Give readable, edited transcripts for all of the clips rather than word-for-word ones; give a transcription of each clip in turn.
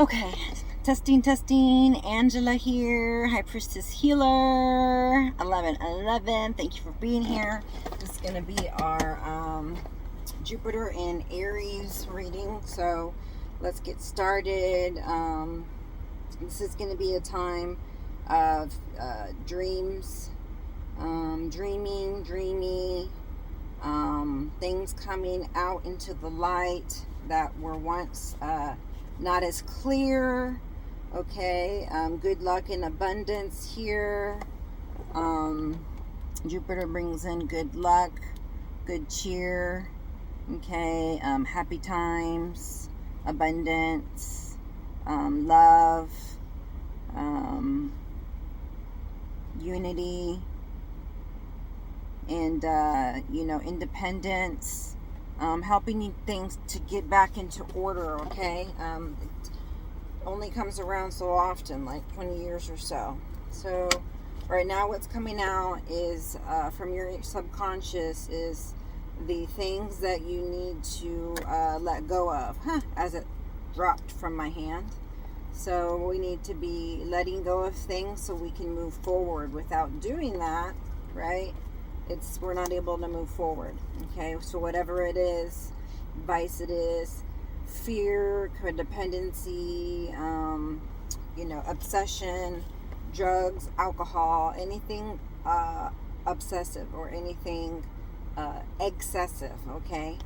Okay, testing. Angela here, High Priestess Healer, 1111. Thank you for being here. This is going to be our Jupiter and Aries reading. So let's get started. This is going to be a time of dreams, dreamy, things coming out into the light that were once not as clear. Okay, good luck and abundance here. Jupiter brings in good luck, good cheer. Okay, happy times, abundance, love, unity, and independence, helping things to get back into order. Okay, it only comes around so often, like 20 years or so. So right now what's coming out is from your subconscious is the things that you need to let go of, as it dropped from my hand. So we need to be letting go of things so we can move forward. Without doing that, right, we're not able to move forward. Okay, so whatever it is, vice it is, fear, codependency, obsession, drugs, alcohol, anything obsessive or anything excessive. Okay,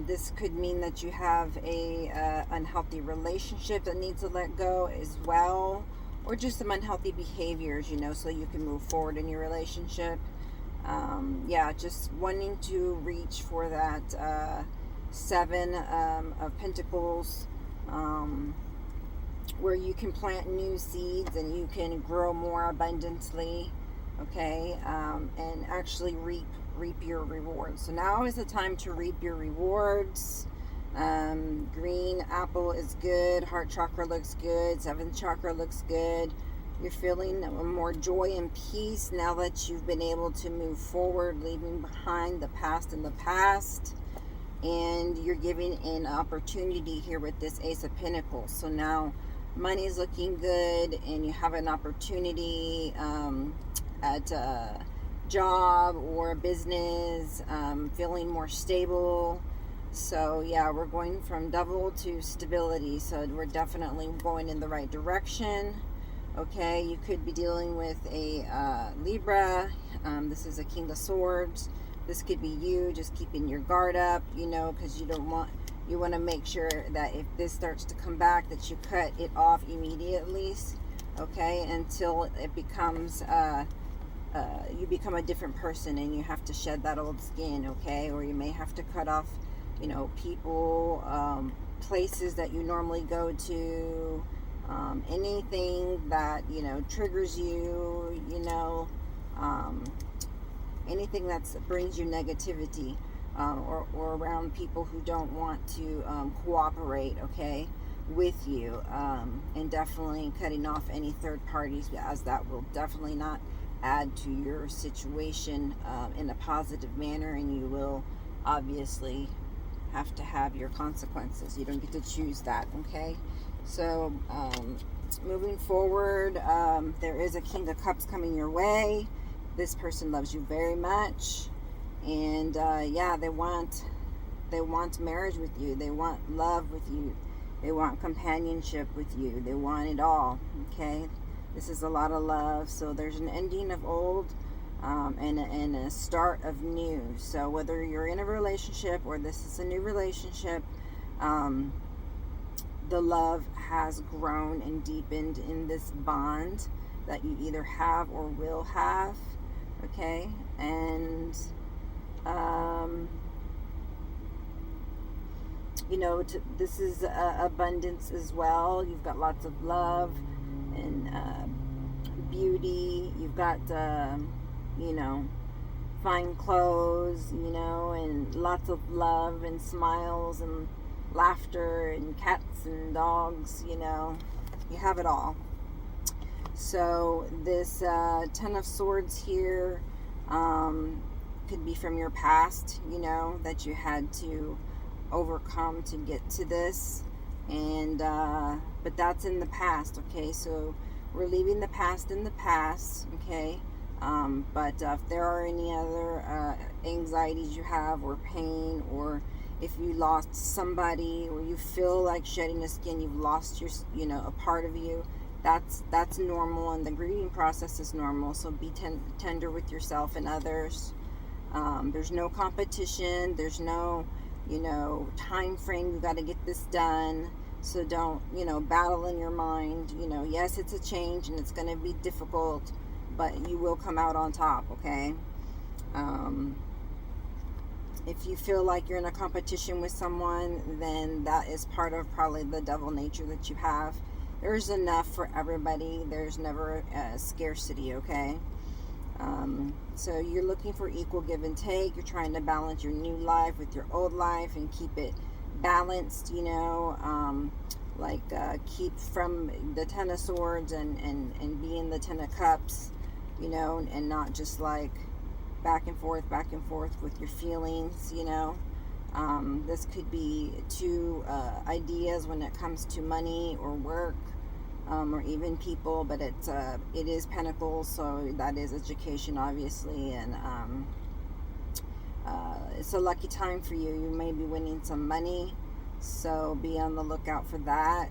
this could mean that you have a unhealthy relationship that needs to let go as well, or just some unhealthy behaviors, so you can move forward in your relationship. Just wanting to reach for that Seven of Pentacles, where you can plant new seeds and you can grow more abundantly. Okay, and actually reap your rewards. So now is the time to reap your rewards. Green apple is good. Heart chakra looks good. Seventh chakra looks good. You're feeling more joy and peace now that you've been able to move forward, leaving behind the past in the past. And you're giving an opportunity here with this Ace of Pentacles. So now money is looking good, and you have an opportunity at a job or a business, feeling more stable. So yeah, we're going from double to stability. So we're definitely going in the right direction. Okay, you could be dealing with a Libra. This is a King of Swords. This could be you just keeping your guard up, because you want to make sure that if this starts to come back, that you cut it off immediately. Okay, until it becomes you become a different person and you have to shed that old skin. Okay, or you may have to cut off, people, places that you normally go to. Anything that triggers you, anything that brings you negativity, or around people who don't want to cooperate, okay, with you, and definitely cutting off any third parties, as that will definitely not add to your situation in a positive manner, and you will obviously have to have your consequences. You don't get to choose that. Okay, so moving forward, there is a King of Cups coming your way. This person loves you very much, and they want marriage with you. They want love with you. They want companionship with you. They want it all. Okay, this is a lot of love. So there's an ending of old, and a start of new. So whether you're in a relationship or this is a new relationship, the love has grown and deepened in this bond that you either have or will have. Okay, and this is abundance as well. You've got lots of love and beauty. You've got fine clothes, and lots of love and smiles and laughter and cats and dogs. You have it all. So this Ten of Swords here could be from your past, that you had to overcome to get to this. And but that's in the past, okay? So we're leaving the past in the past, okay? But if there are any other anxieties you have, or pain, or if you lost somebody, or you feel like shedding the skin, you've lost your, a part of you, that's normal, and the grieving process is normal. So be tender with yourself and others. There's no competition. There's no, time frame. You got to get this done. So don't, battle in your mind. Yes, it's a change and it's going to be difficult, but you will come out on top, okay? If you feel like you're in a competition with someone, then that is part of probably the devil nature that you have. There's enough for everybody. There's never a scarcity, okay? So you're looking for equal give and take. You're trying to balance your new life with your old life and keep it balanced, keep from the Ten of Swords and be in the Ten of Cups, and not just like back and forth with your feelings, This could be two ideas when it comes to money or work, or even people, but it is Pentacles, so that is education, obviously, and it's a lucky time for you. You may be winning some money, so be on the lookout for that.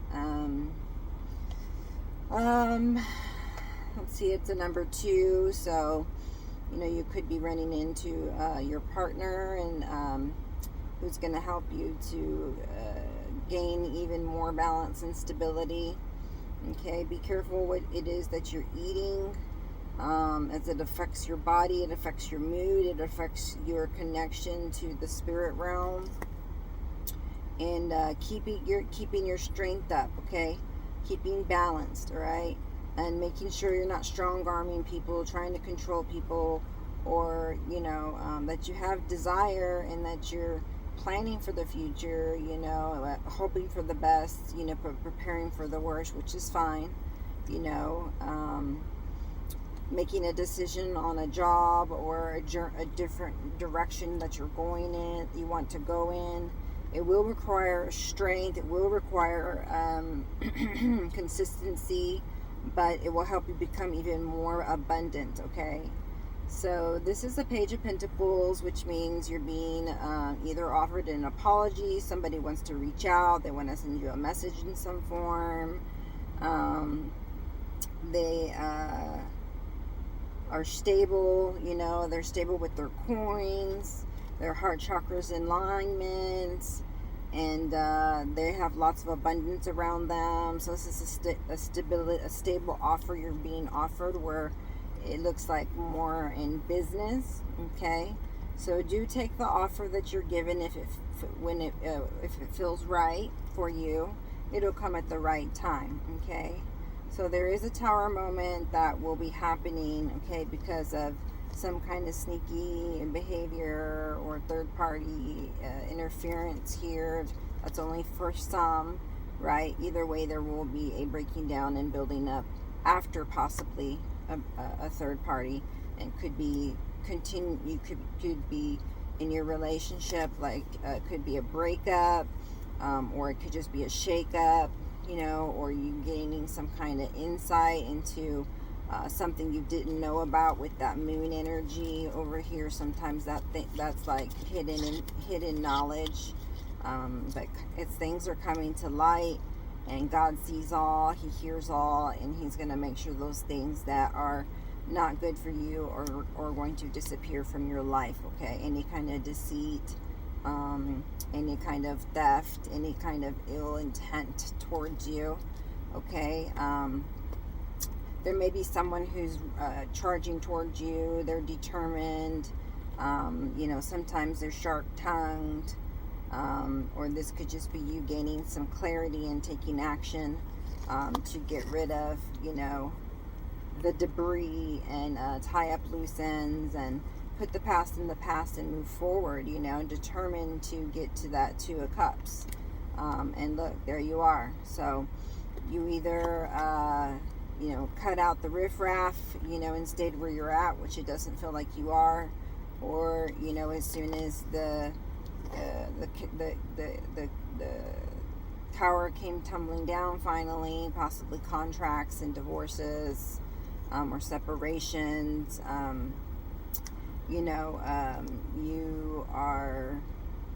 Let's see, it's a number 2, so you could be running into your partner, and who's going to help you to gain even more balance and stability. Okay, be careful what it is that you're eating, as it affects your body, it affects your mood, it affects your connection to the spirit realm, and keeping your strength up, okay, keeping balanced, all right, and making sure you're not strong-arming people, trying to control people, or that you have desire and that you're planning for the future, hoping for the best, preparing for the worst, which is fine, making a decision on a job or a different direction that you're going in, you want to go in. It will require strength, it will require consistency, but it will help you become even more abundant, okay? So this is a Page of Pentacles, which means you're being either offered an apology, somebody wants to reach out, they want to send you a message in some form. They are stable, they're stable with their coins, their heart chakra's in alignment, and they have lots of abundance around them. So this is a stable offer you're being offered, where it looks like more in business, okay? So do take the offer that you're given. If it feels right for you, it'll come at the right time, okay? So there is a Tower moment that will be happening, okay, because of some kind of sneaky behavior or third party interference here. That's only for some, right? Either way, there will be a breaking down and building up after possibly a third party, and could be you could be in your relationship, like could be a breakup, or it could just be a shakeup, or you gaining some kind of insight into something you didn't know about with that moon energy over here. Sometimes that's like hidden knowledge, but things are coming to light. And God sees all, He hears all, and He's going to make sure those things that are not good for you are going to disappear from your life, okay? Any kind of deceit, any kind of theft, any kind of ill intent towards you, okay? There may be someone who's charging towards you. They're determined. Sometimes they're sharp-tongued. Or this could just be you gaining some clarity and taking action to get rid of, the debris, and tie up loose ends and put the past in the past and move forward, determined to get to that 2 of Cups. And look, there you are. So you either, cut out the riffraff, and stayed where you're at, which it doesn't feel like you are, or, as soon as the Tower came tumbling down finally, possibly contracts and divorces, or separations. You are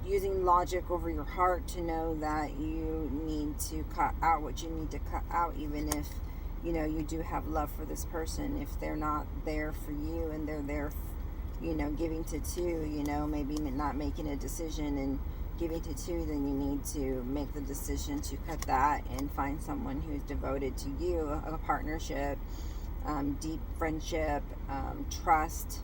using logic over your heart to know that you need to cut out what you need to cut out, even if, you do have love for this person. If they're not there for you and they're there, giving to two, maybe not making a decision and giving to two, then you need to make the decision to cut that and find someone who's devoted to you, a partnership, deep friendship, trust,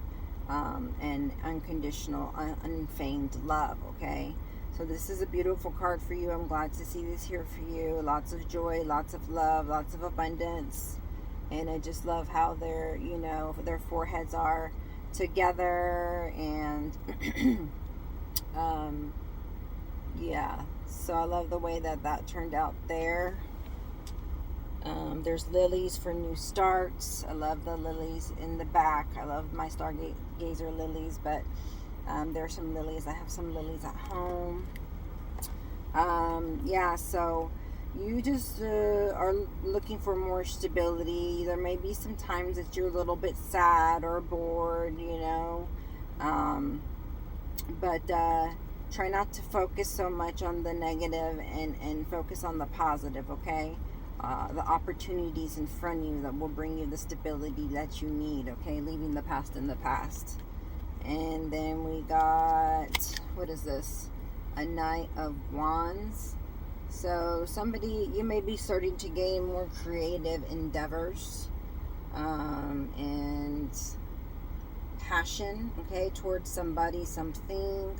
and unconditional, unfeigned love, okay? So this is a beautiful card for you. I'm glad to see this here for you. Lots of joy, lots of love, lots of abundance. And I just love how their foreheads are together. And yeah, so I love the way that turned out there. There's lilies for new starts. I love the lilies in the back. I love my stargazer lilies, but there's some lilies. I have some lilies at home. Yeah, so you just are looking for more stability. There may be some times that you're a little bit sad or bored, but try not to focus so much on the negative and focus on the positive, okay? The opportunities in front of you that will bring you the stability that you need, okay? Leaving the past in the past. And then we got, what is this? A Knight of Wands. So you may be starting to gain more creative endeavors and passion, okay, towards somebody, something.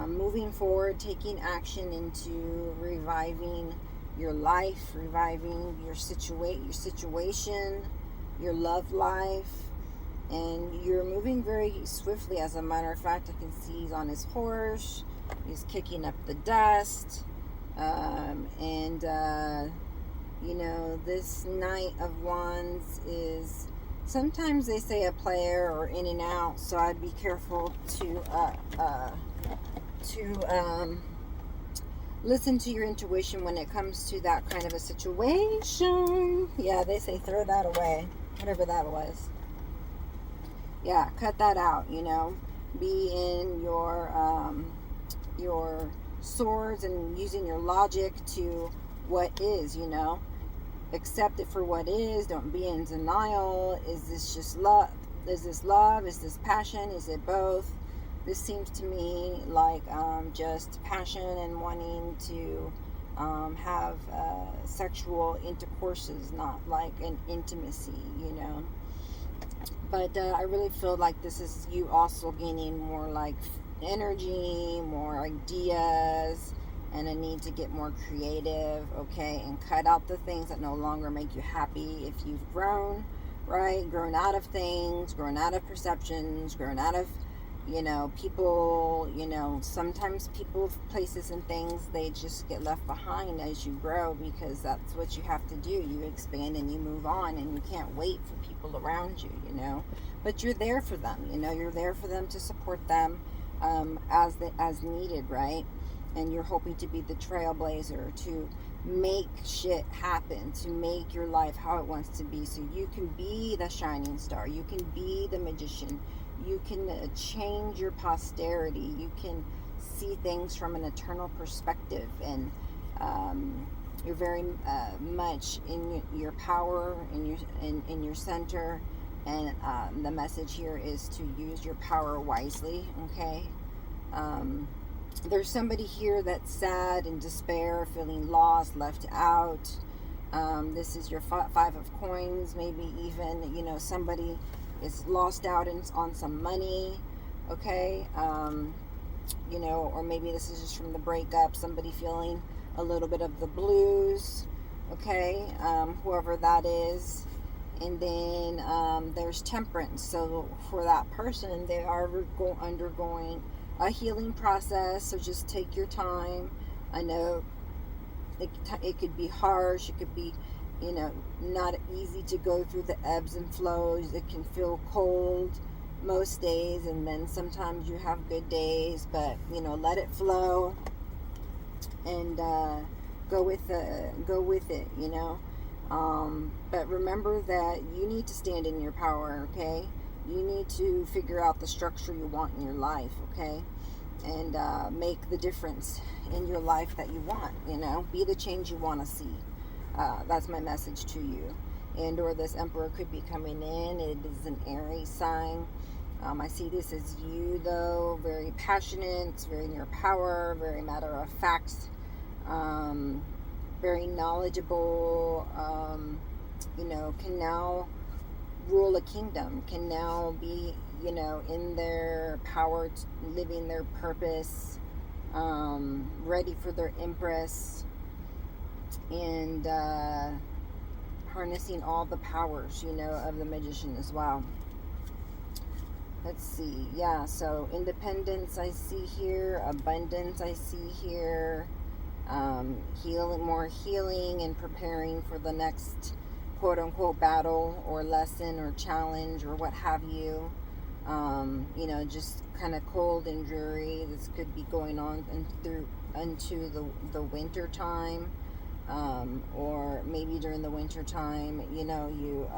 Moving forward, taking action into reviving your life, reviving your situation, your love life. And you're moving very swiftly. As a matter of fact, I can see he's on his horse. He's kicking up the dust. This Knight of Wands is, sometimes they say a player or in and out. So I'd be careful to listen to your intuition when it comes to that kind of a situation. Yeah, they say throw that away, whatever that was. Yeah, cut that out, Be in your swords and using your logic to what is, Accept it for what is. Don't be in denial. Is this just love? Is this love? Is this passion? Is it both? This seems to me like just passion and wanting to have sexual intercourses, not like an intimacy, But I really feel like this is you also gaining more like energy, more ideas, and a need to get more creative, okay? And cut out the things that no longer make you happy. If you've grown, right? Grown out of things, grown out of perceptions, grown out of, people, sometimes people, places and things, they just get left behind as you grow, because that's what you have to do. You expand and you move on, and you can't wait for people around you, but you're there for them, you're there for them to support them as needed, right? And you're hoping to be the trailblazer, to make shit happen, to make your life how it wants to be, so you can be the shining star, you can be the magician, you can change your posterity, you can see things from an eternal perspective, and you're very much in your power, in your center, and the message here is to use your power wisely, okay? There's somebody here that's sad and despair, feeling lost, left out. This is your 5 of coins, maybe even, somebody is lost out on some money, okay? Or maybe this is just from the breakup, somebody feeling a little bit of the blues, okay? Whoever that is. And then there's Temperance. So for that person, they are undergoing a healing process, so just take your time. I know it could be harsh, it could be, not easy to go through the ebbs and flows. It can feel cold most days, and then sometimes you have good days, but let it flow, and go with it, you know. But remember that you need to stand in your power, okay? You need to figure out the structure you want in your life, okay? And make the difference in your life that you want, you know. Be the change you want to see. That's my message to you. And or this Emperor could be coming in. It is an Aries sign. I see this as you, though, very passionate, very in your power, very matter of fact, very knowledgeable, you know, can now rule a kingdom, can now be, you know, in their power, living their purpose, ready for their Empress, and harnessing all the powers, you know, of the Magician as well. Let's see. Yeah, so independence I see here, abundance I see here, healing, more healing and preparing for the next quote-unquote battle or lesson or challenge or what have you. You know, just kind of cold and dreary. This could be going on into the winter time, or maybe during the winter time, you know, you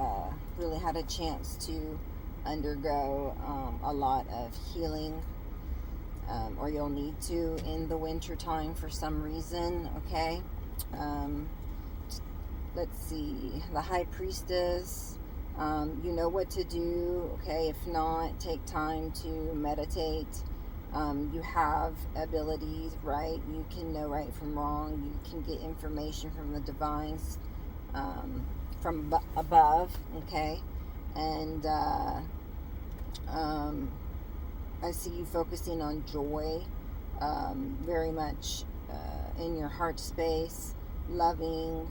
really had a chance to undergo a lot of healing, or you'll need to in the winter time for some reason, okay? Let's see, the High Priestess, you know what to do, okay? If not, take time to meditate. You have abilities, right? You can know right from wrong. You can get information from the divines, from above, okay? And I see you focusing on joy, very much in your heart space, loving,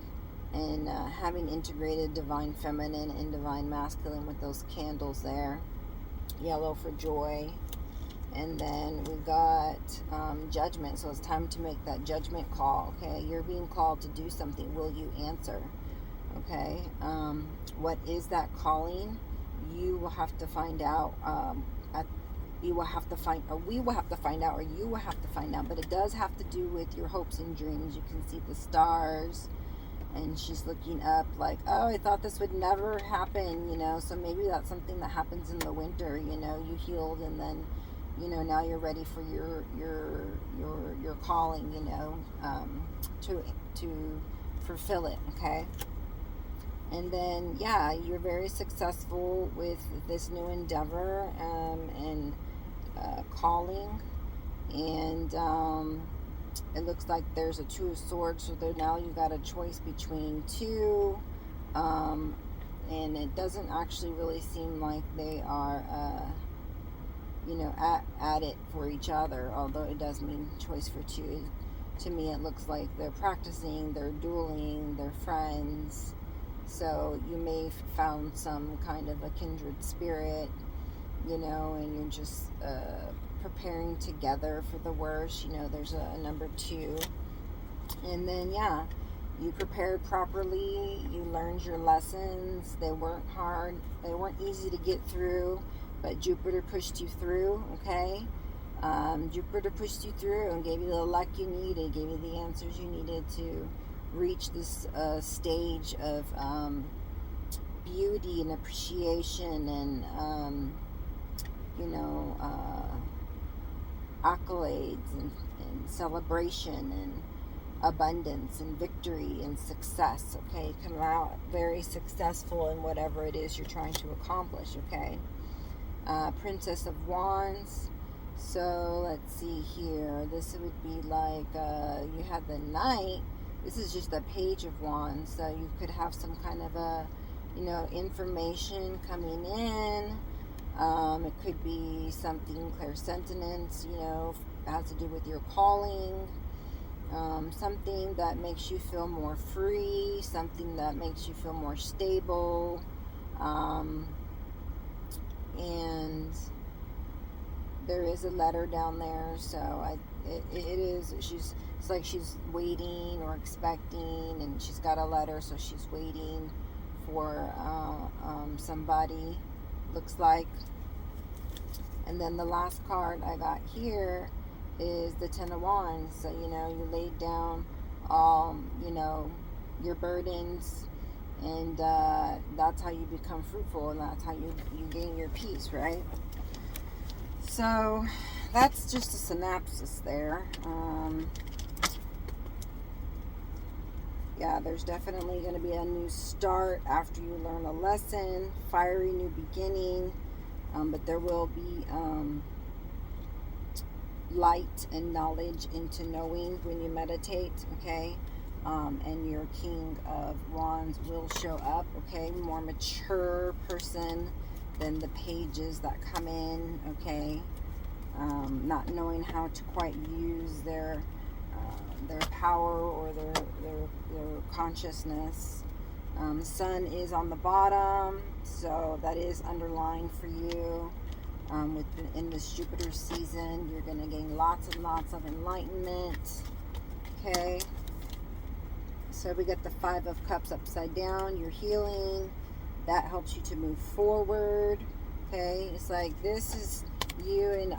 and having integrated divine feminine and divine masculine with those candles there. Yellow for joy. And then we got judgment. So it's time to make that judgment call, okay? You're being called to do something. Will you answer? Okay? What is that calling? You will have to find out. We will have to find out, or you will have to find out. But it does have to do with your hopes and dreams. You can see the stars. And she's looking up like, oh, I thought this would never happen, you know. So maybe that's something that happens in the winter, you know. You healed, and then, you know, now you're ready for your calling, you know, to fulfill it, okay? And then, yeah, you're very successful with this new endeavor, and calling, and it looks like there's a Two of Swords, so there, now you got a choice between two, and it doesn't actually really seem like they are, you know, at it for each other, although it does mean choice for two. To me, it looks like they're practicing, they're dueling, they're friends, so you may have found some kind of a kindred spirit, you know, and you're just preparing together for the worst. You know, there's a number 2. And then, yeah, you prepared properly. You learned your lessons. They weren't hard. They weren't easy to get through, but Jupiter pushed you through, okay? Jupiter pushed you through and gave you the luck you needed, gave you the answers you needed to reach this stage of beauty and appreciation and, you know, accolades and celebration and abundance and victory and success, okay? Come out very successful in whatever it is you're trying to accomplish, okay? Princess of Wands. So let's see here. This would be like, you had the Knight. This is just a Page of Wands. So you could have some kind of a, you know, information coming in. It could be something clairsentient, you know, has to do with your calling. Something that makes you feel more free. Something that makes you feel more stable. And there is a letter down there, so it is, it's like she's waiting or expecting, and she's got a letter, so she's waiting for somebody, looks like. And then the last card I got here is the Ten of Wands. So, you know, you laid down all, you know, your burdens, and that's how you become fruitful, and that's how you gain your peace, right? So that's just a synopsis there. Yeah, there's definitely going to be a new start after you learn a lesson, fiery new beginning, but there will be light and knowledge into knowing when you meditate, okay? And your King of Wands will show up, okay? More mature person than the pages that come in, okay? Not knowing how to quite use their power or their consciousness. Sun is on the bottom, so that is underlined for you. In this Jupiter season, you're going to gain lots and lots of enlightenment. Okay. So we got the Five of Cups upside down. You're healing. That helps you to move forward. Okay. It's like this is you and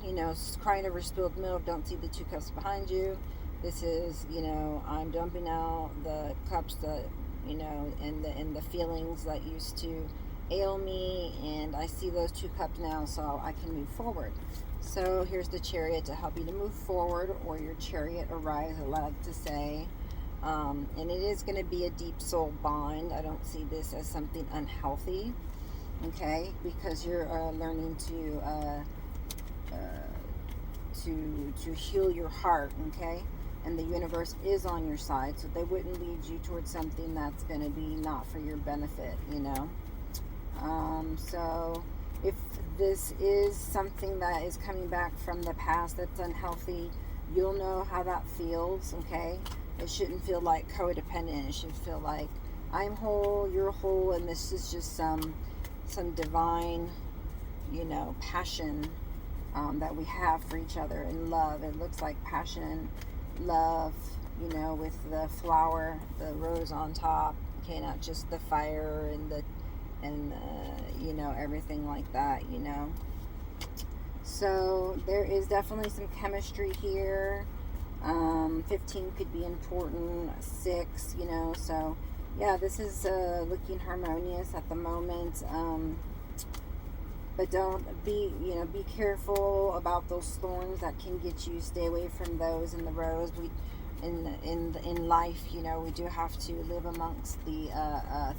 you know, crying over spilled milk. Don't see the two cups behind you. This is, you know, I'm dumping out the cups that, you know, and the feelings that used to ail me, and I see those two cups now, so I can move forward. So here's the Chariot to help you to move forward, or your Chariot arrives, I like to say. And it is going to be a deep soul bond. I don't see this as something unhealthy, okay, because you're learning to heal your heart, okay, and the universe is on your side, so they wouldn't lead you towards something that's going to be not for your benefit, you know. So if this is something that is coming back from the past that's unhealthy, you'll know how that feels, okay? It shouldn't feel like codependent. It should feel like I'm whole, you're whole, and this is just some divine, you know, passion that we have for each other, and love. It looks like passion, love, you know, with the flower, the rose on top, okay, not just the fire and you know, everything like that, you know. So there is definitely some chemistry here. 15 could be important, 6, you know, so yeah, this is looking harmonious at the moment. But don't be, you know, be careful about those thorns that can get you. Stay away from those in the rose. In life, you know, we do have to live amongst the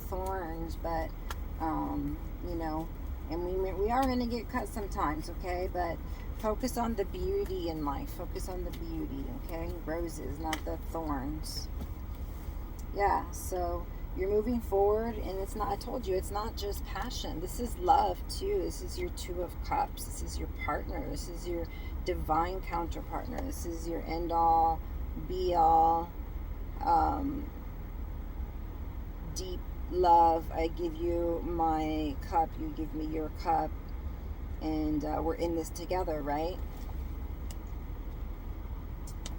thorns, but you know, and we are going to get cut sometimes, okay? But focus on the beauty in life. Focus on the beauty, okay? Roses, not the thorns. Yeah, so you're moving forward, and it's not, I told you, it's not just passion. This is love too. This is your Two of Cups. This is your partner. This is your divine counterpartner. This is your end all, be all, deep love. I give you my cup, you give me your cup, and we're in this together, right?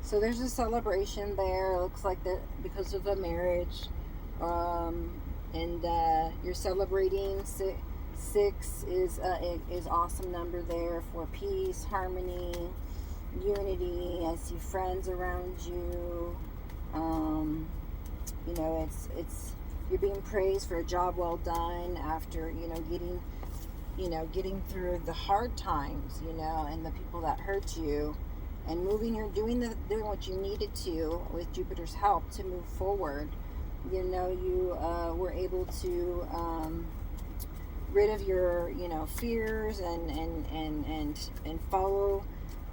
So there's a celebration there. It looks like that because of the marriage, and you're celebrating. Six is awesome number there for peace, harmony, unity. I see friends around you. You know, it's you're being praised for a job well done after, you know, getting through the hard times, you know, and the people that hurt you, and doing what you needed to with Jupiter's help to move forward. You know, you were able to rid of your, you know, fears and follow,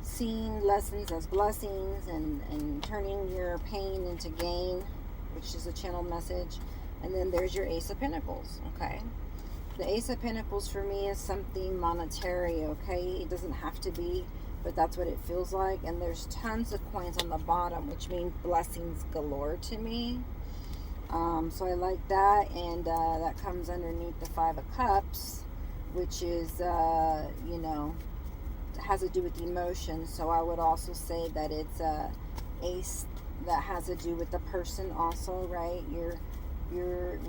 seeing lessons as blessings, and turning your pain into gain, which is a channeled message. And then there's your Ace of Pentacles, okay? The Ace of Pentacles for me is something monetary, okay? It doesn't have to be, but that's what it feels like. And there's tons of coins on the bottom, which means blessings galore to me. So I like that. And that comes underneath the Five of Cups, which is, you know, has to do with emotions. So I would also say that it's a ace that has to do with the person also, right? You're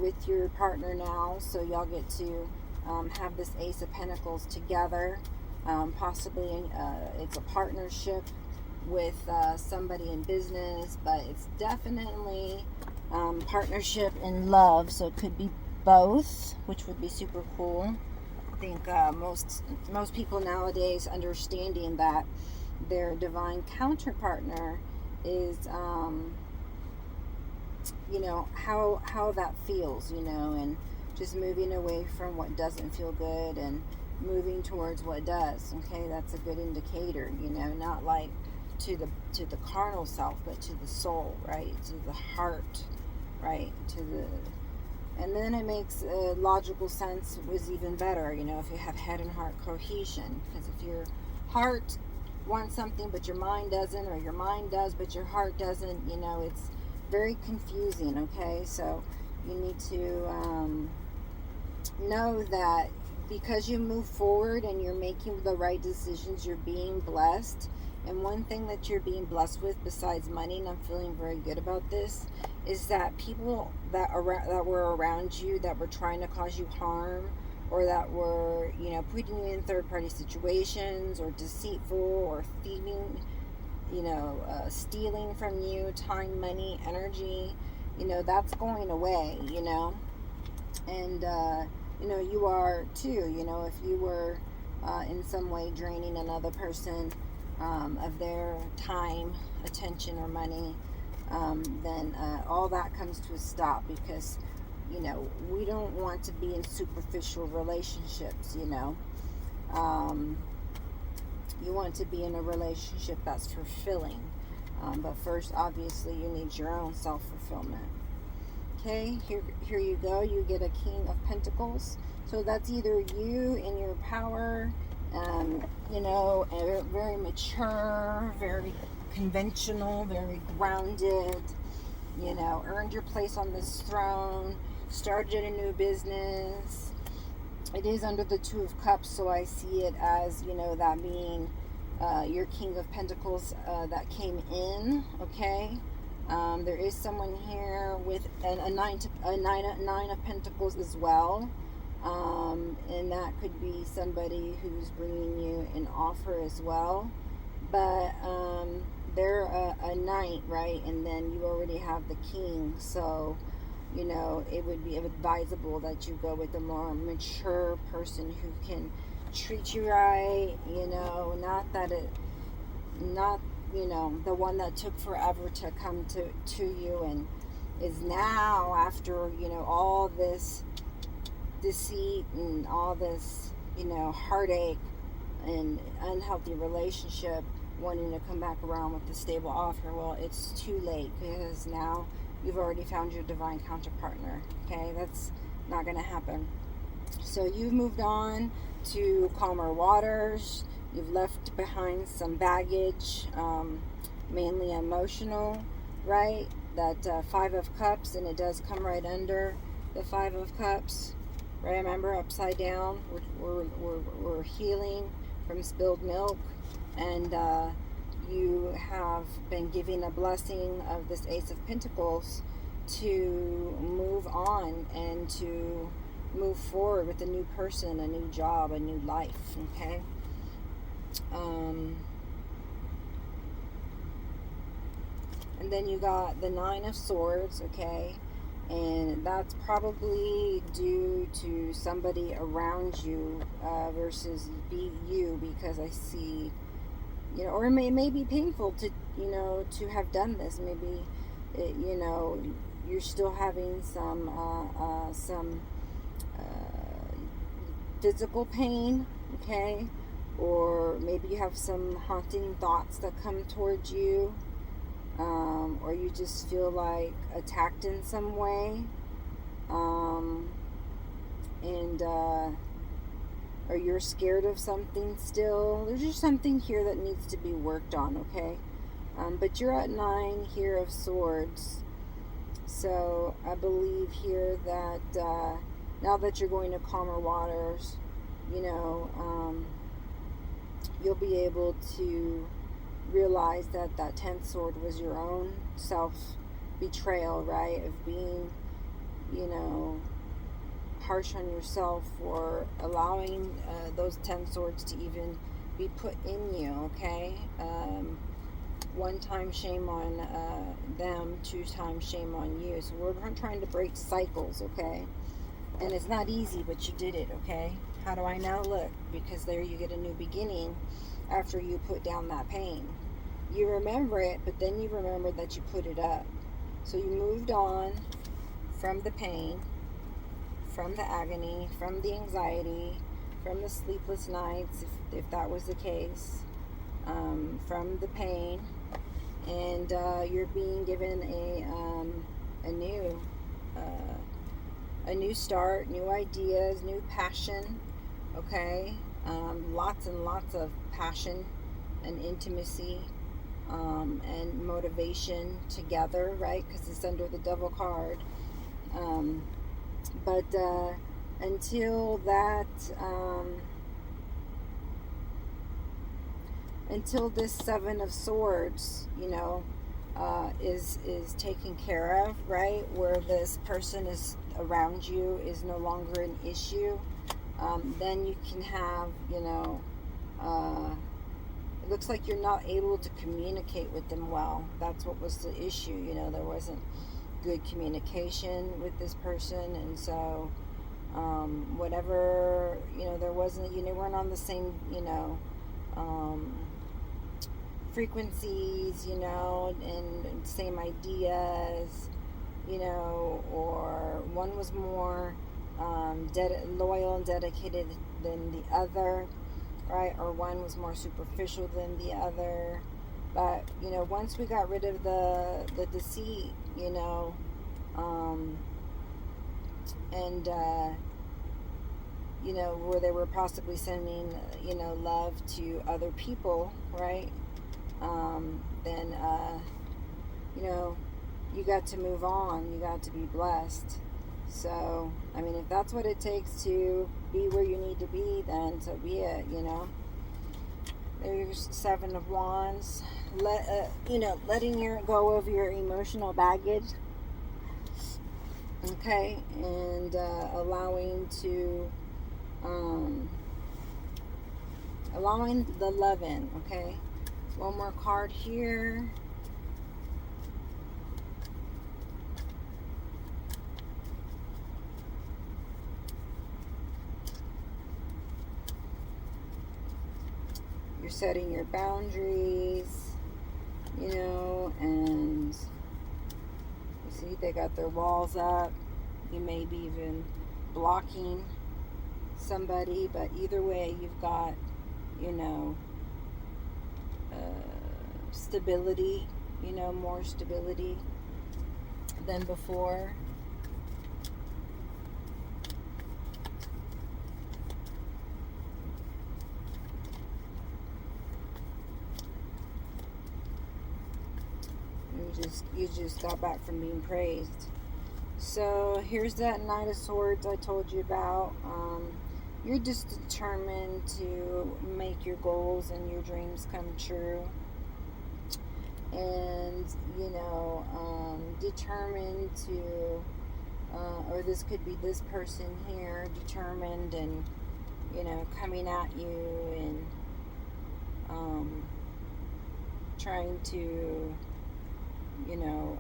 with your partner now, so y'all get to have this Ace of Pentacles together. Possibly it's a partnership, with somebody in business, but it's definitely partnership and love. So it could be both, which would be super cool. I think most people nowadays understanding that their divine counterpartner is you know, how that feels, you know, and just moving away from what doesn't feel good and moving towards what does. Okay, that's a good indicator, you know, not like to the carnal self, but to the soul, right, to the heart, right, to the, and then it makes logical sense was even better, you know, if you have head and heart cohesion, because if your heart wants something but your mind doesn't, or your mind does but your heart doesn't, you know, it's very confusing. Okay, so you need to know that because you move forward and you're making the right decisions, you're being blessed. And one thing that you're being blessed with besides money, and I'm feeling very good about this, is that people that were around you that were trying to cause you harm, or that were, you know, putting you in third-party situations, or deceitful, or thieving, you know, stealing from you time, money, energy, you know, that's going away, you know. And you know, you are too, you know, if you were in some way draining another person of their time, attention, or money, then all that comes to a stop, because, you know, we don't want to be in superficial relationships, you know. You want to be in a relationship that's fulfilling. But first, obviously, you need your own self-fulfillment. Okay, here you go. You get a King of Pentacles. So that's either you in your power, you know, very mature, very conventional, very grounded, you know, earned your place on this throne, started a new business. It is under the Two of Cups, so I see it as, you know, that being your King of Pentacles that came in, okay? There is someone here with a nine of Pentacles as well, and that could be somebody who's bringing you an offer as well. But they're a knight, right? And then you already have the king, so, you know, it would be advisable that you go with a more mature person who can treat you right, you know, not, you know, the one that took forever to come to you and is now, after, you know, all this deceit and all this, you know, heartache and unhealthy relationship, wanting to come back around with a stable offer. Well, it's too late, because now you've already found your divine counterpartner. Okay, that's not going to happen. So you've moved on to calmer waters. You've left behind some baggage, mainly emotional, right? That Five of Cups, and it does come right under the Five of Cups. Right, remember, upside down, we're healing from spilled milk, and you have been giving a blessing of this Ace of Pentacles to move on and to move forward with a new person, a new job, a new life, okay? And then you got the Nine of Swords, okay? And that's probably due to somebody around you versus you, because I see, you know, or it may be painful to, you know, to have done this. Maybe, you know, you're still having some physical pain, okay? Or maybe you have some haunting thoughts that come towards you. Or you just feel like attacked in some way, and or you're scared of something still. There's just something here that needs to be worked on, okay? But you're at 9 here of Swords, so I believe here that now that you're going to calmer waters, you know, you'll be able to realize that that 10th sword was your own self-betrayal, right? Of being, you know, harsh on yourself for allowing those 10 swords to even be put in you, okay? one time shame on them, two times shame on you. So we're trying to break cycles, okay? And it's not easy, but you did it, okay? How do I now look? Because there you get a new beginning after you put down that pain. You remember it, but then you remember that you put it up. So you moved on from the pain, from the agony, from the anxiety, from the sleepless nights, if that was the case, from the pain, and you're being given a new start, new ideas, new passion, okay? Lots and lots of passion and intimacy and motivation together, right? Because it's under the Devil card. But until that, until this Seven of Swords, you know, is taken care of, right? Where this person is around you is no longer an issue. Then you can have, you know, it looks like you're not able to communicate with them well. That's what was the issue. You know, there wasn't good communication with this person, and so whatever, you know, there wasn't, you know, weren't on the same, you know, frequencies, you know, and same ideas, you know, or one was more loyal and dedicated than the other, right? Or one was more superficial than the other. But, you know, once we got rid of the deceit, you know, and, you know, where they were possibly sending, you know, love to other people, right? Then, you know, you got to move on. You got to be blessed. So, I mean, if that's what it takes to be where you need to be, then so be it, you know. There's Seven of Wands. You know, letting go of your emotional baggage. Okay, and allowing the love in. Okay, one more card here. You're setting your boundaries, you know, and you see they got their walls up. You may be even blocking somebody, but either way, you've got, you know, stability, you know, more stability than before. You just got back from being praised. So here's that Knight of Swords I told you about. You're just determined to make your goals and your dreams come true. And, you know, determined to, or this could be this person here, determined and, you know, coming at you and trying to, you know,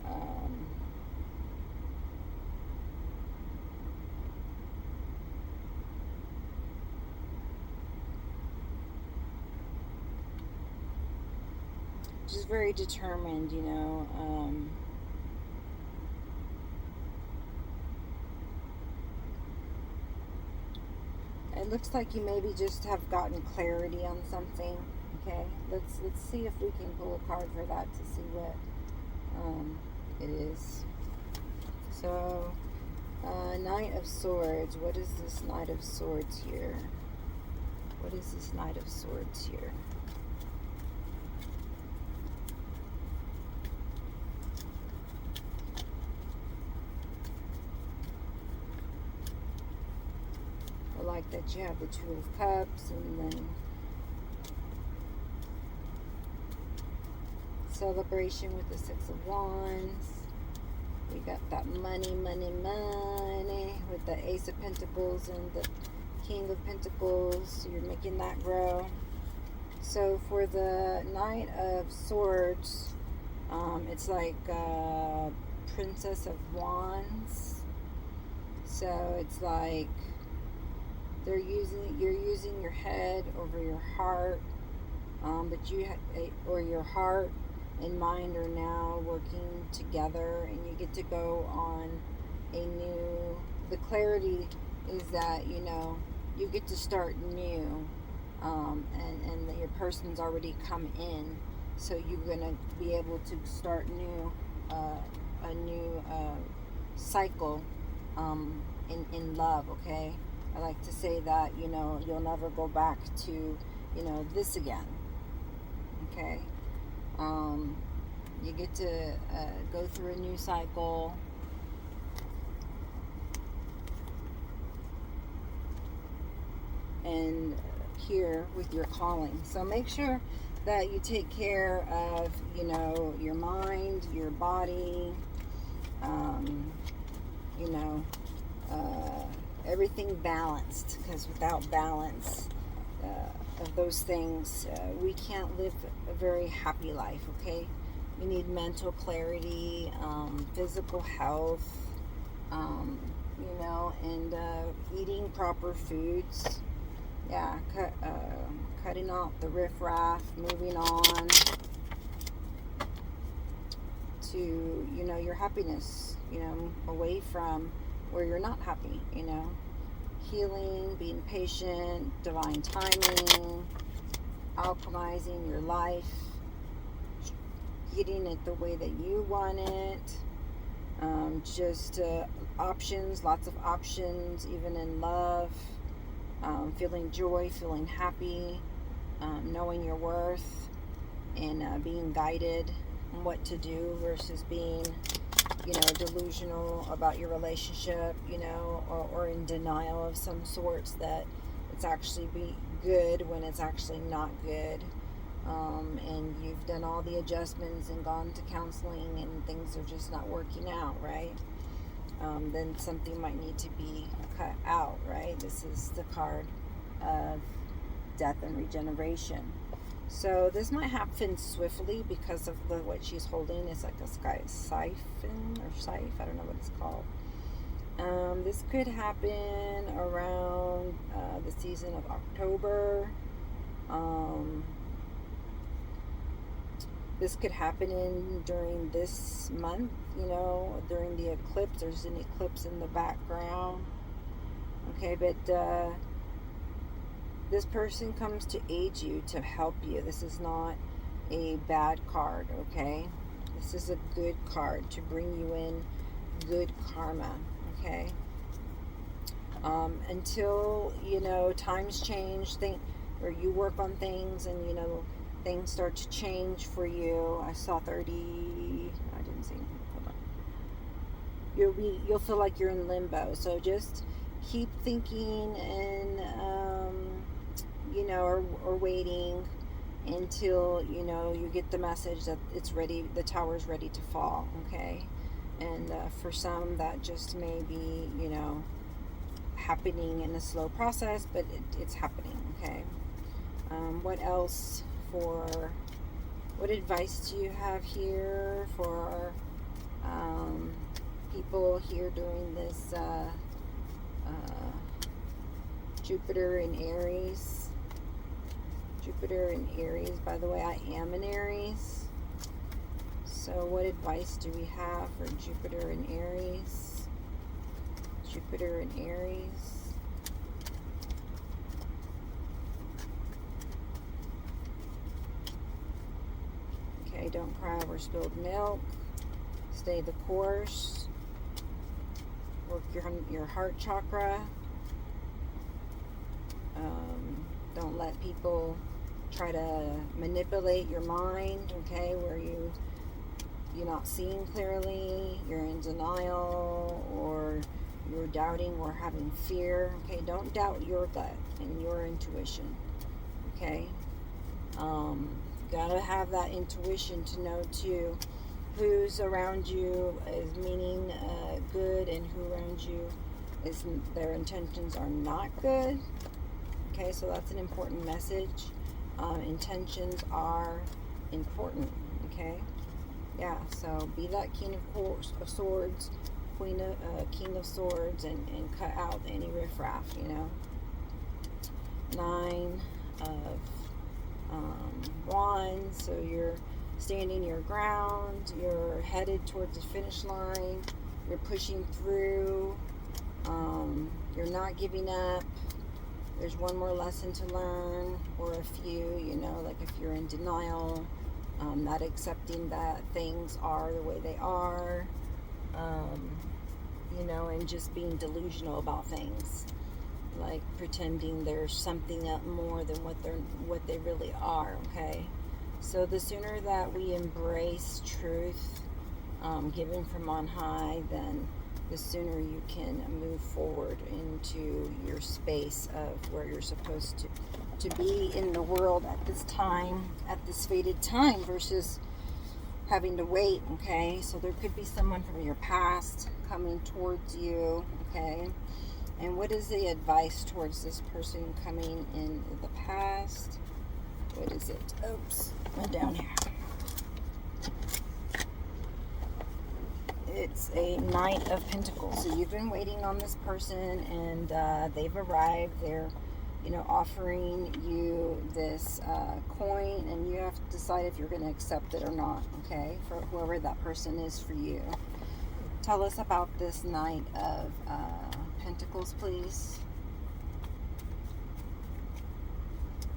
just very determined, you know. It looks like you maybe just have gotten clarity on something. Okay, let's see if we can pull a card for that to see what it is. So, Knight of Swords. What is this Knight of Swords here? What is this Knight of Swords here? I like that you have the Two of Cups, and then celebration with the Six of Wands. We got that money with the Ace of Pentacles and the King of Pentacles. So you're making that grow. So for the Knight of Swords, It's like Princess of Wands. So it's like you're using your head over your heart, but or your heart and mind are now working together, and you get to go on the clarity is that, you get to start new, and your person's already come in, so you're going to be able to start a new cycle in love, okay? I like to say that, you'll never go back to, this again, okay? You get to go through a new cycle. And here with your calling. So make sure that you take care of, your mind, your body, everything balanced, because without balance of those things, we can't live a very happy life, okay? We need mental clarity, physical health, and eating proper foods. Yeah, cutting out the riffraff, moving on to, your happiness, away from where you're not happy, healing, being patient, divine timing, alchemizing your life, getting it the way that you want it, just options, lots of options, even in love, feeling joy, feeling happy, knowing your worth, and being guided on what to do versus being, delusional about your relationship, or in denial of some sorts that it's actually be good when it's actually not good. And you've done all the adjustments and gone to counseling and things are just not working out, right? Then something might need to be cut out, right? This is the card of death and regeneration. So this might happen swiftly because of what she's holding. It's like a siphon or scythe. I don't know what it's called. This could happen around the season of October. This could happen during this month, during the eclipse. There's an eclipse in the background. Okay, but this person comes to aid you, to help you. This is not a bad card, okay? This is a good card to bring you in good karma, okay? Until, times change, or you work on things and, things start to change for you. I saw 30, I didn't see anything, hold on. You'll feel like you're in limbo, so just keep thinking and, or waiting until, you get the message that it's ready, the tower's ready to fall, okay? And for some, that just may be, happening in a slow process, but it's happening, okay? What else what advice do you have here for people here during this Jupiter in Aries? Jupiter in Aries, by the way, I am in Aries. So what advice do we have for Jupiter in Aries? Jupiter in Aries. Okay, don't cry over spilled milk. Stay the course. Work your heart chakra. Don't let people try to manipulate your mind, okay, where you're not seeing clearly, you're in denial, or you're doubting or having fear. Okay, don't doubt your gut and your intuition, okay? Gotta have that intuition to know too who's around you is meaning good and who around you is their intentions are not good. Okay, so that's an important message. Intentions are important, okay? Yeah, so be that King of Swords, King of Swords, and cut out any riffraff, you know. 9 of Wands, so you're standing your ground, you're headed towards the finish line, you're pushing through, you're not giving up. There's one more lesson to learn, or a few, you know, like if you're in denial, not accepting that things are the way they are, you know, and just being delusional about things, like pretending there's something more than what they really are. Okay, so the sooner that we embrace truth, given from on high, then the sooner you can move forward into your space of where you're supposed to be in the world at this time, at this fated time, versus having to wait. Okay, so there could be someone from your past coming towards you. Okay, and what is the advice towards this person coming in the past? What is it? Oops, went down here. It's a Knight of Pentacles. So you've been waiting on this person, and they've arrived. They're, you know, offering you this coin, and you have to decide if you're going to accept it or not. Okay, for whoever that person is for you. Tell us about this Knight of Pentacles, please.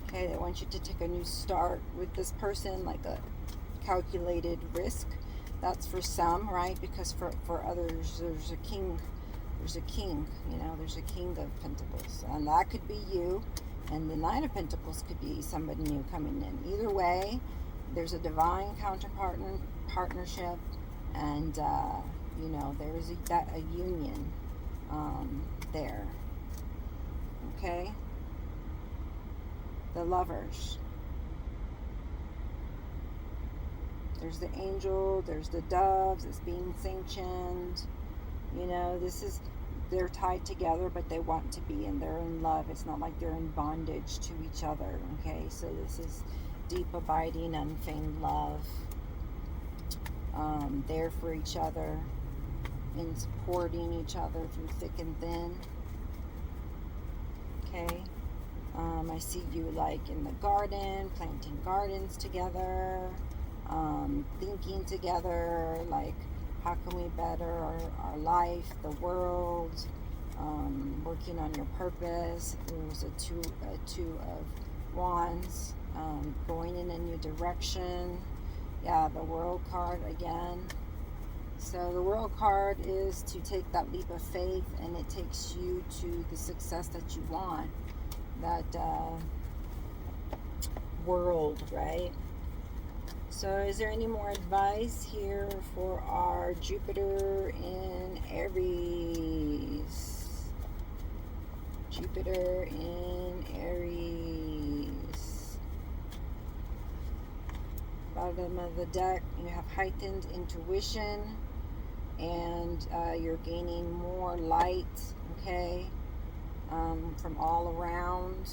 Okay, they want you to take a new start with this person, like a calculated risk. That's for some, right? Because for others, there's a king, you know, there's a King of Pentacles. And that could be you. And the Knight of Pentacles could be somebody new coming in. Either way, there's a divine partnership. And, you know, there is a union there. Okay? The Lovers. There's the angel, there's the doves, it's being sanctioned. You know, they're tied together, but they want to be, and they're in love. It's not like they're in bondage to each other, okay? So this is deep, abiding, unfeigned love. There for each other, and supporting each other through thick and thin. Okay? I see you like in the garden, planting gardens together. Thinking together, like how can we better our life, the world, working on your purpose. There was a two of Wands, going in a new direction. Yeah, the World card again. So the World card is to take that leap of faith, and it takes you to the success that you want, that world, right? So is there any more advice here for our Jupiter in Aries? Jupiter in Aries. Bottom of the deck, you have heightened intuition, and you're gaining more light, okay, from all around.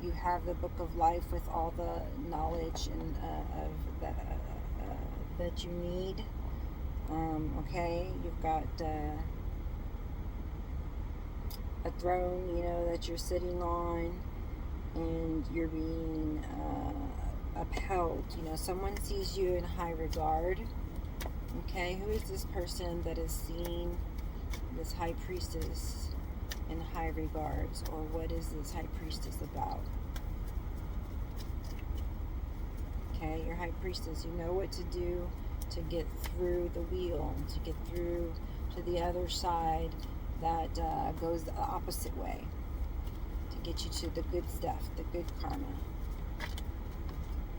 You have the Book of Life with all the knowledge and that you need. Okay, you've got a throne, you know, that you're sitting on, and you're being upheld. You know, someone sees you in high regard. Okay, who is this person that is seeing this High Priestess in high regards, or what is this High Priestess about? Okay, your High Priestess, you know what to do to get through the wheel, to get through to the other side that goes the opposite way, to get you to the good stuff, the good karma.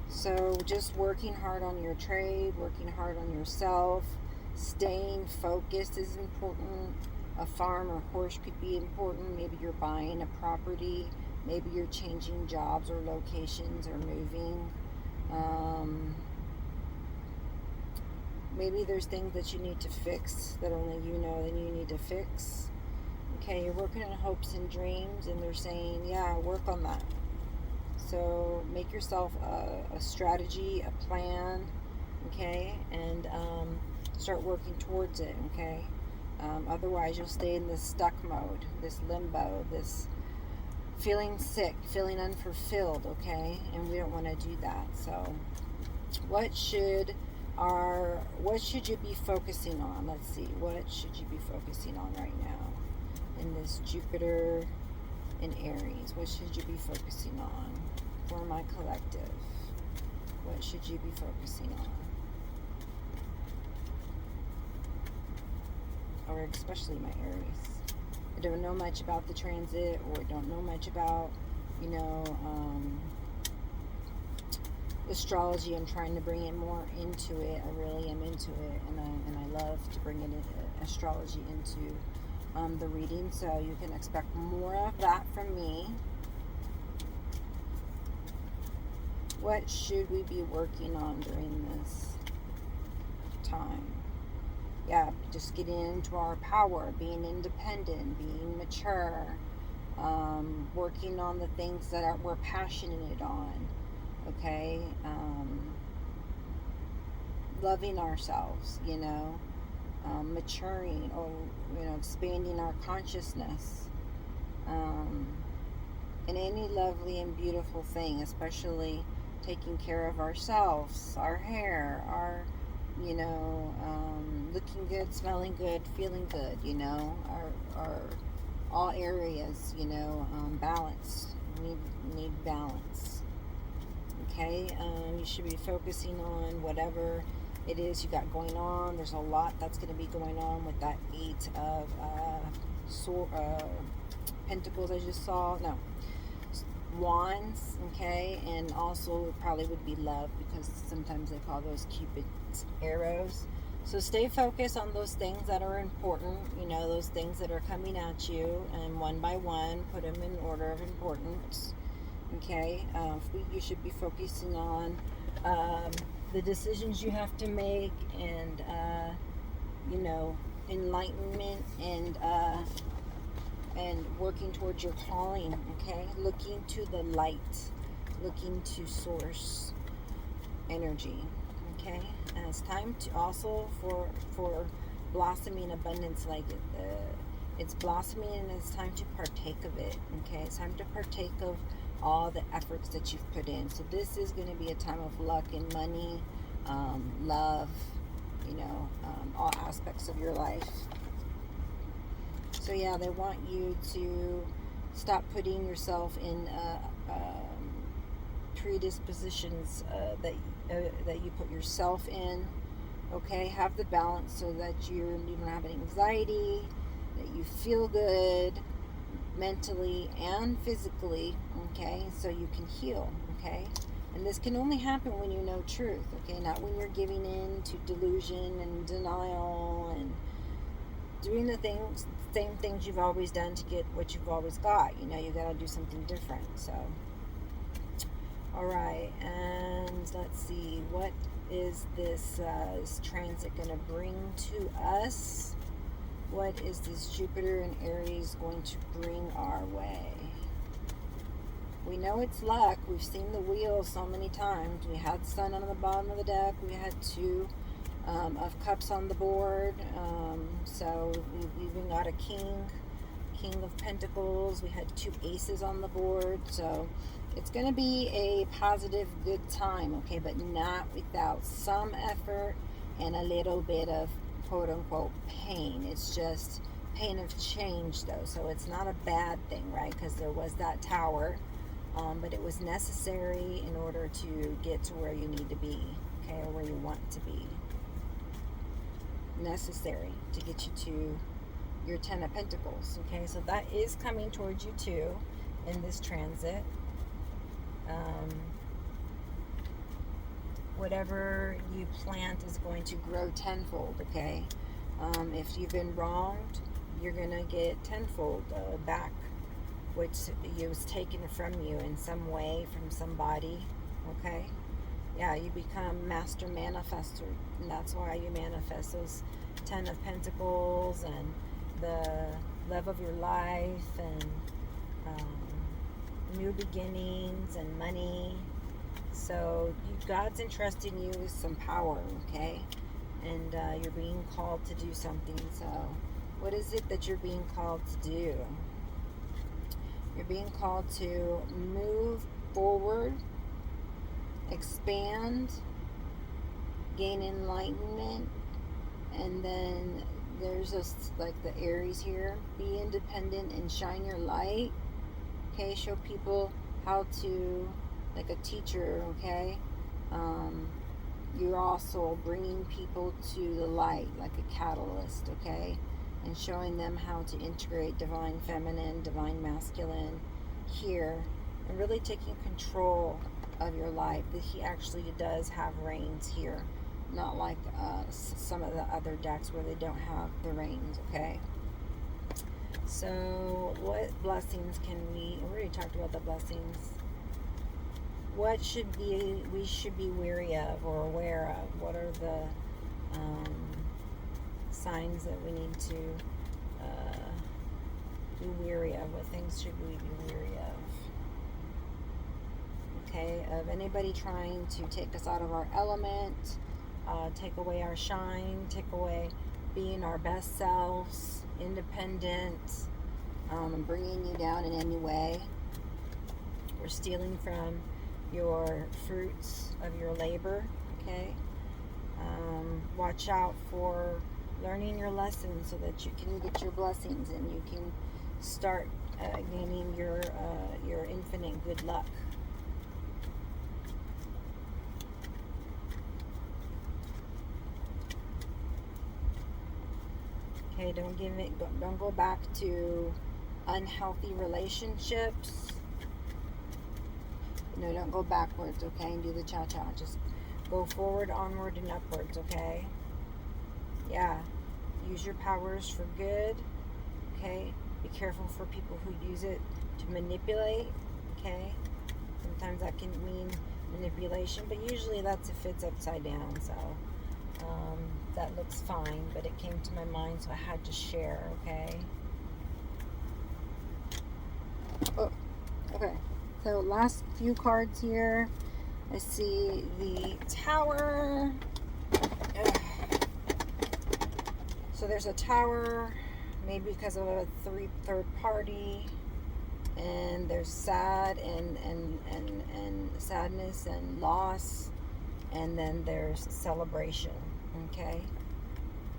So just working hard on your trade, working hard on yourself, staying focused is important. A farm or horse could be important. Maybe you're buying a property. Maybe you're changing jobs or locations or moving. Maybe there's things that you need to fix that only you know that you need to fix. Okay, you're working on hopes and dreams, and they're saying, yeah, work on that. So make yourself a strategy, a plan, okay? And start working towards it, okay? Otherwise, you'll stay in this stuck mode, this limbo, this feeling sick, feeling unfulfilled, okay? And we don't want to do that. So what should you be focusing on? Let's see, what should you be focusing on right now in this Jupiter in Aries? What should you be focusing on for my collective? What should you be focusing on? Or especially my Aries. I don't know much about the transit, or don't know much about, you know, astrology. I'm trying to bring it more into it. I really am into it, and I love to bring it astrology into the reading. So you can expect more of that from me. What should we be working on during this time? Yeah, just getting into our power, being independent, being mature, working on the things that we're passionate on, okay? Loving ourselves, you know, maturing, or, you know, expanding our consciousness, and any lovely and beautiful thing, especially taking care of ourselves, our hair, our, you know, looking good, smelling good, feeling good, you know, our all areas, you know, balance. We need balance. Okay, you should be focusing on whatever it is you got going on. There's a lot that's going to be going on with that 8 of Pentacles I just saw. No, Wands, okay, and also it probably would be love, because sometimes they call those Cupid's arrows. So stay focused on those things that are important, you know, those things that are coming at you, and one by one, put them in order of importance, okay? You should be focusing on the decisions you have to make, and, you know, enlightenment, and working towards your calling, okay? Looking to the light, looking to source energy, okay? And it's time to also for blossoming abundance, like it's blossoming, and it's time to partake of it, okay? It's time to partake of all the efforts that you've put in. So this is going to be a time of luck and money, love, you know, all aspects of your life. So yeah, they want you to stop putting yourself in predispositions that you put yourself in. Okay, have the balance so that you don't have any anxiety, that you feel good mentally and physically. Okay, so you can heal. Okay, and this can only happen when you know truth. Okay, not when you're giving in to delusion and denial and doing the same things you've always done to get what you've always got. You know, you got to do something different. So, all right, and let's see, what is this transit going to bring to us? What is this Jupiter and Aries going to bring our way? We know it's luck. We've seen the wheel so many times. We had Sun on the bottom of the deck. We had 2 of Cups on the board. So we've even got a King of Pentacles. We had 2 Aces on the board. So it's going to be a positive, good time, okay? But not without some effort and a little bit of quote-unquote pain. It's just pain of change, though. So it's not a bad thing, right? Because there was that Tower. But it was necessary in order to get to where you need to be, okay? Or where you want to be. Necessary to get you to your 10 of Pentacles, okay? So that is coming towards you too in this transit. Whatever you plant is going to grow tenfold, okay? If you've been wronged, you're gonna get tenfold back, which was taken from you in some way from somebody, okay? Yeah, you become master manifester, and that's why you manifest those 10 of Pentacles and the love of your life, and new beginnings and money. So God's entrusting you with some power, okay? And you're being called to do something. So what is it that you're being called to do? You're being called to move forward, expand, gain enlightenment, and then there's like the Aries here. Be independent and shine your light. Okay, show people how to, like a teacher, okay? You're also bringing people to the light, like a catalyst, okay? And showing them how to integrate divine feminine, divine masculine here, and really taking control of your life. That he actually does have reins here, not like some of the other decks where they don't have the reins, okay? So what blessings can we already talked about the blessings. What we should be wary of or aware of? What are the signs that we need to be wary of? What things should we be wary of? Okay, of anybody trying to take us out of our element, take away our shine, take away being our best selves, independent, and bringing you down in any way. We're stealing from your fruits of your labor, okay? Watch out for learning your lessons so that you can get your blessings and you can start gaining your infinite good luck. Okay, don't go back to unhealthy relationships. No, don't go backwards, okay, and do the cha-cha. Just go forward, onward, and upwards, okay? Yeah. Use your powers for good, okay? Be careful for people who use it to manipulate, okay? Sometimes that can mean manipulation, but usually that's if it's upside down, so that looks fine, but it came to my mind, so I had to share, okay? Oh, okay. So last few cards here, I see the Tower. So there's a Tower, maybe because of a third party, and there's sad and sadness and loss, and then there's celebration. Okay,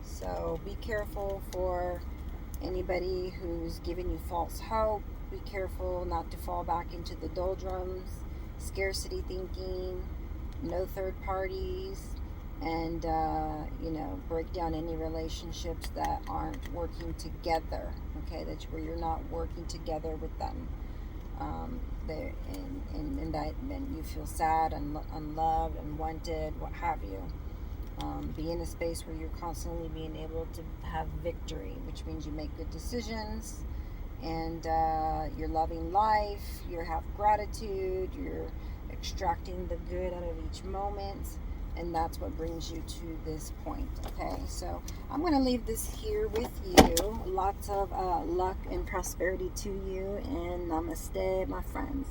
so be careful for anybody who's giving you false hope. Be careful not to fall back into the doldrums, scarcity thinking, no third parties, and break down any relationships that aren't working together. Okay, that's where you're not working together with them. And that then you feel sad and unloved, unwanted, what have you. Be in a space where you're constantly being able to have victory, which means you make good decisions, and you're loving life, you have gratitude, you're extracting the good out of each moment, and that's what brings you to this point. Okay, so I'm going to leave this here with you. Lots of luck and prosperity to you, and namaste, my friends.